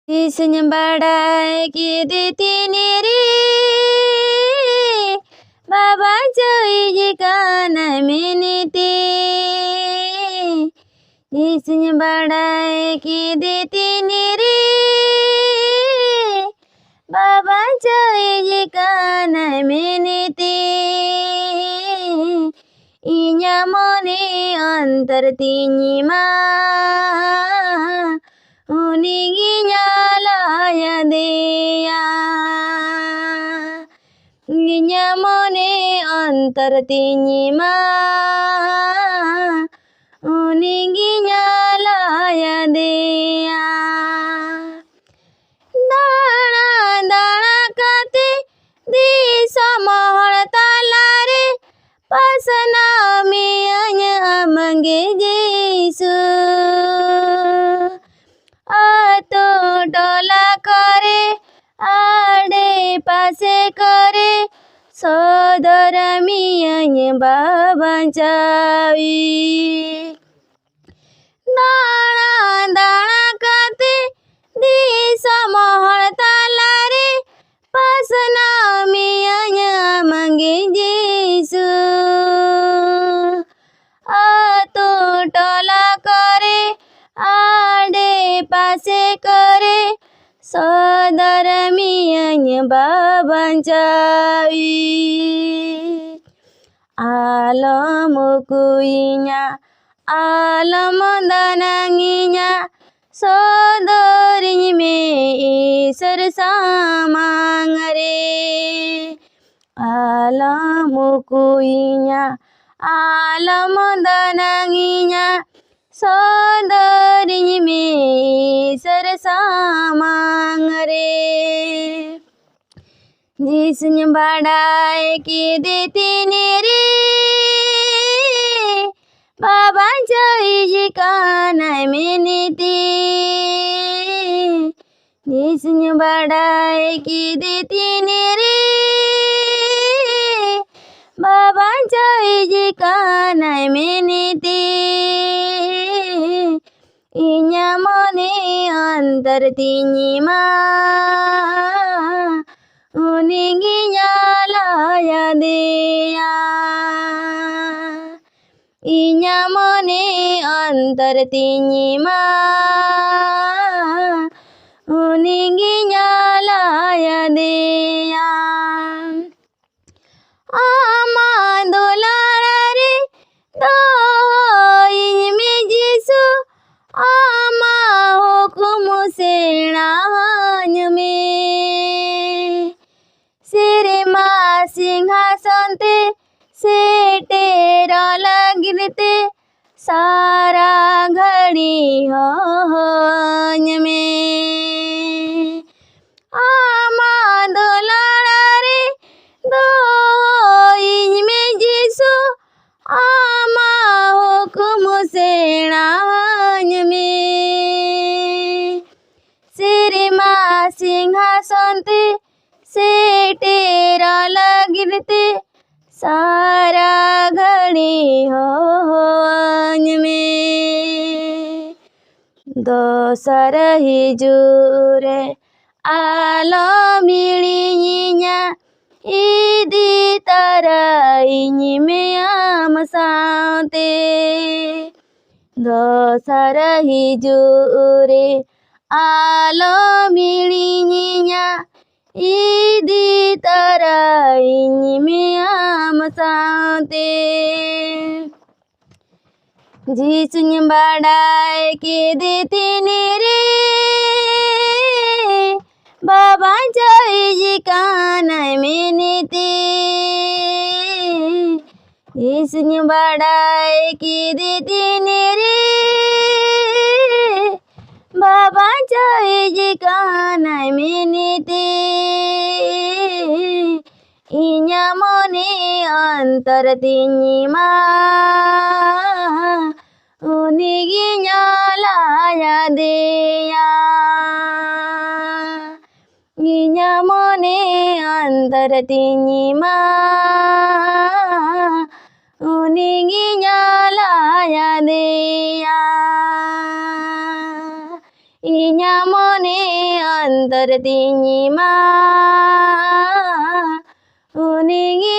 Senyum badai kidi tiniri Baba jai jikana miniti Senyum badai kidi tiniri Baba jai jikana miniti Inya mone antar tinyima Uninginya laya deya Nginya mone antar tinyima Uninginya laya deya Dana dana kate di samahar talare Pasana miyanya mange Jesu Ato dola करे आडे पासे करे सदर मियanya babancawi दाना दाना kate di samahar talare pasana miyanya mange Jesu ato tola करे आडे पासे करे सदर मियanya babancawi alam kuinya alam dananginya sodori me isar samangare alam kuinya alam dananginya sodori me isar samangare जिसने बढ़ाए के देती नेरे बाबा जय जी का मैंने ते जिसने बढ़ाए के देती नेरे बाबा जय जी का मैंने ते इन्या मने अंतर तिnyima Uninginya laya deya Inya mone antar tinyima Uninginya laya deya Ama dolarare doin me Jesu Ama hukum senanya me सिरमा सिंहासन ते सेटेरा लगते सारा घड़ी हन में आमा दोलारे दो में जीसु आमा हुकुम सेनान में सिरमा सिंहासन ते सेटेरा लगते सारा घड़ी होन में दोसर ही जुरे आलो मिलिnya idi taraini में आम साते दोसर ही जुरे आलो मिलिnya Idi taraini में आम साते जिसने बढ़ाए के देती नेरे बाबा जय जी का मैंने ते जिसने बढ़ाए के देती नेरे बाबा जय जी का मैंने ते इन्या मने अंतर तिnyima Uninginya laya deya Inya mone antar tinyima Uninginya laya deya Inya mone tertinggi ma uningi